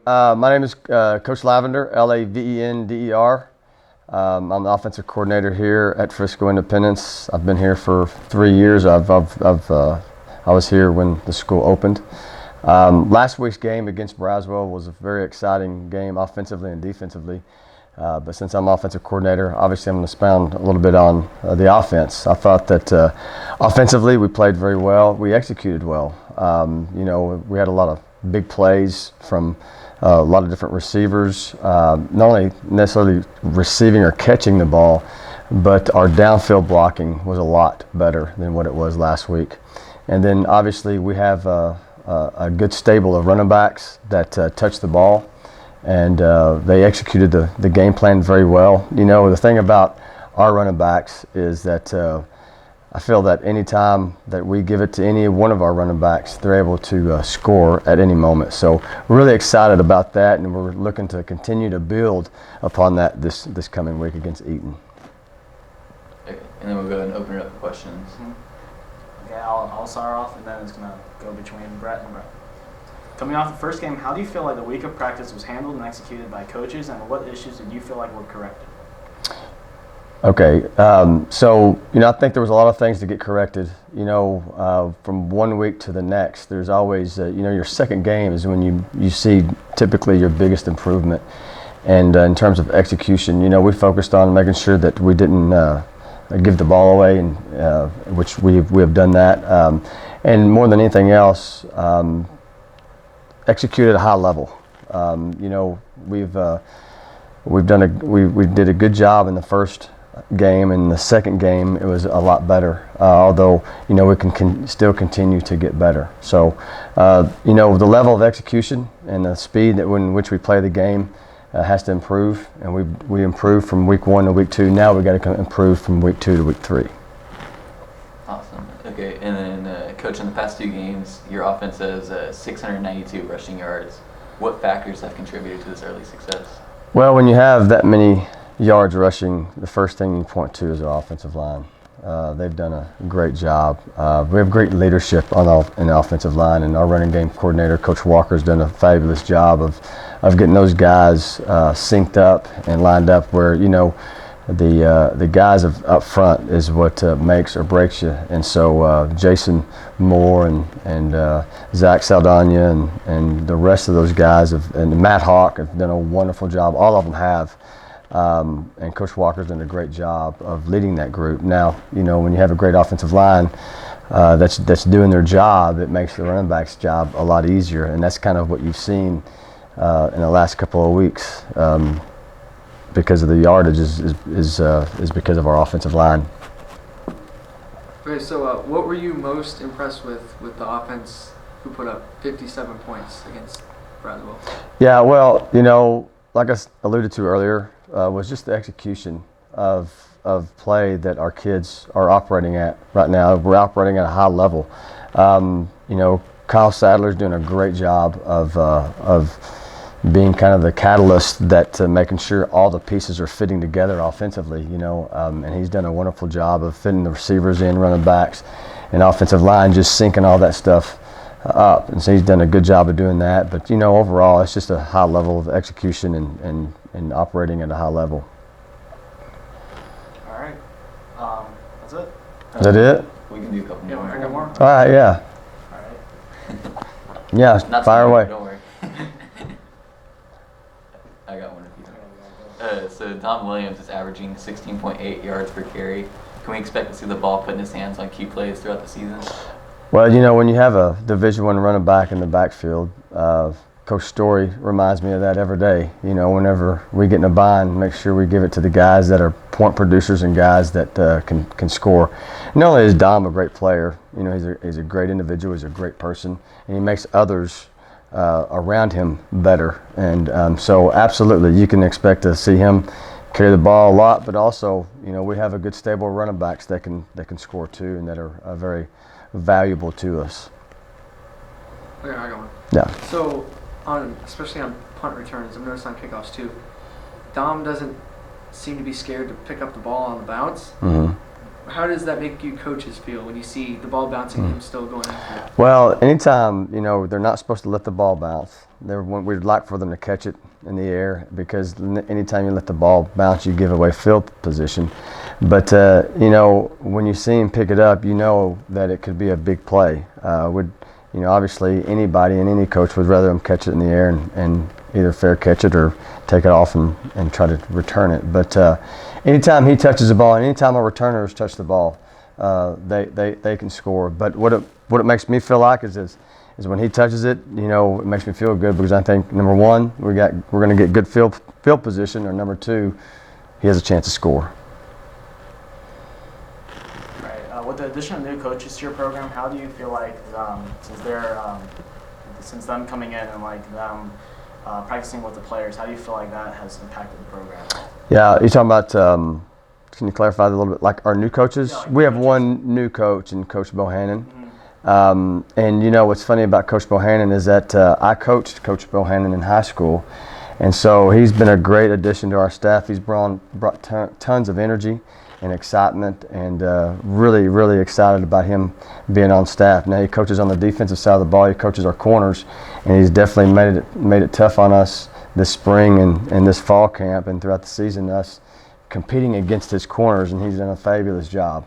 My name is Coach Lavender, Lavender. I'm the offensive coordinator here at Frisco Independence. I've been here for 3 years. I was here when the school opened. Last week's game against Braswell was a very exciting game offensively and defensively. But since I'm offensive coordinator, obviously I'm going to expound a little bit on the offense. I thought that offensively we played very well. We executed well. We had a lot of big plays from a lot of different receivers, not only necessarily receiving or catching the ball, but our downfield blocking was a lot better than what it was last week. And then obviously we have a good stable of running backs that touch the ball, and they executed the game plan very well. The thing about our running backs is that I feel that any time that we give it to any one of our running backs, they're able to score at any moment. So we're really excited about that, and we're looking to continue to build upon that this coming week against Eaton. Okay, and then we'll go ahead and open it up for questions. Okay, I'll start off, and then it's going to go between Brett and Brett. Coming off the first game, how do you feel like the week of practice was handled and executed by coaches, and what issues did you feel like were corrected? Okay, so I think there was a lot of things to get corrected. From 1 week to the next, there's always your second game is when you see typically your biggest improvement. And in terms of execution, we focused on making sure that we didn't give the ball away, and which we have done that. And more than anything else, execute at a high level. We did a good job in the first game. In the second game, it was a lot better. Although we can still continue to get better. So the level of execution and the speed in which we play the game has to improve, and we improved from week 1 to week 2. Now we got to improve from week 2 to week 3. Awesome. Okay, and then Coach, in the past 2 games, your offense has 692 rushing yards. What factors have contributed to this early success? Well, when you have that many yards rushing, the first thing you point to is our offensive line. They've done a great job. We have great leadership in the offensive line, and our running game coordinator, Coach Walker, has done a fabulous job of getting those guys synced up and lined up where the guys up front is what makes or breaks you. And so Jayson Moore and Zach Saldana and the rest of those guys and Matt Hawk have done a wonderful job. All of them have. And Coach Walker's done a great job of leading that group. Now, when you have a great offensive line that's doing their job, it makes the running back's job a lot easier. And that's kind of what you've seen in the last couple of weeks. Because of the yardage is because of our offensive line. Okay, so what were you most impressed with the offense who put up 57 points against Braswell? Yeah, well, like I alluded to earlier, was just the execution of play that our kids are operating at right now. We're operating at a high level. Kyle Sadler's doing a great job of being kind of the catalyst that making sure all the pieces are fitting together offensively, and he's done a wonderful job of fitting the receivers in, running backs, and offensive line, just syncing all that stuff up. And so he's done a good job of doing that. But, overall, it's just a high level of execution and operating at a high level. All right. That's it. Is that it? We can do a couple more. I got more. All right, yeah. All right. Yeah, Not fire away. Don't worry. I got one if you don't. So Tom Williams is averaging 16.8 yards per carry. Can we expect to see the ball put in his hands on key plays throughout the season? Well, when you have a Division I running back in the backfield, Coach Story reminds me of that every day. Whenever we get in a bind, make sure we give it to the guys that are point producers and guys that can score. Not only is Dom a great player, he's a great individual, he's a great person, and he makes others around him better. And so absolutely, you can expect to see him carry the ball a lot, but also, we have a good stable of running backs that can score too, and that are very valuable to us. Okay, I got one. Yeah. So, especially on punt returns, I've noticed on kickoffs too, Dom doesn't seem to be scared to pick up the ball on the bounce. Mm-hmm. How does that make you coaches feel when you see the ball bouncing and him still going after it? Well, anytime, they're not supposed to let the ball bounce. We'd like for them to catch it in the air, because anytime you let the ball bounce, you give away field position. But, when you see him pick it up, you know that it could be a big play. Obviously anybody and any coach would rather him catch it in the air and either fair catch it or take it off and try to return it. But anytime he touches the ball, and anytime our returners touch the ball, they can score. But what it makes me feel like is when he touches it, it makes me feel good, because I think, number one, we're going to get good field position, or number two, he has a chance to score. Right. With the addition of new coaches to your program, how do you feel like since them coming in and like them practicing with the players, how do you feel like that has impacted the program? Yeah, you're talking about. Can you clarify that a little bit? Like our new coaches, Yeah, like we have coaches. One new coach, and Coach Bohannon. Mm-hmm. And what's funny about Coach Bohannon is that I coached Coach Bohannon in high school, and so he's been a great addition to our staff. He's brought tons of energy and excitement, and really, really excited about him being on staff. Now he coaches on the defensive side of the ball. He coaches our corners, and he's definitely made it tough on us this spring and this fall camp and throughout the season, us competing against his corners, and he's done a fabulous job.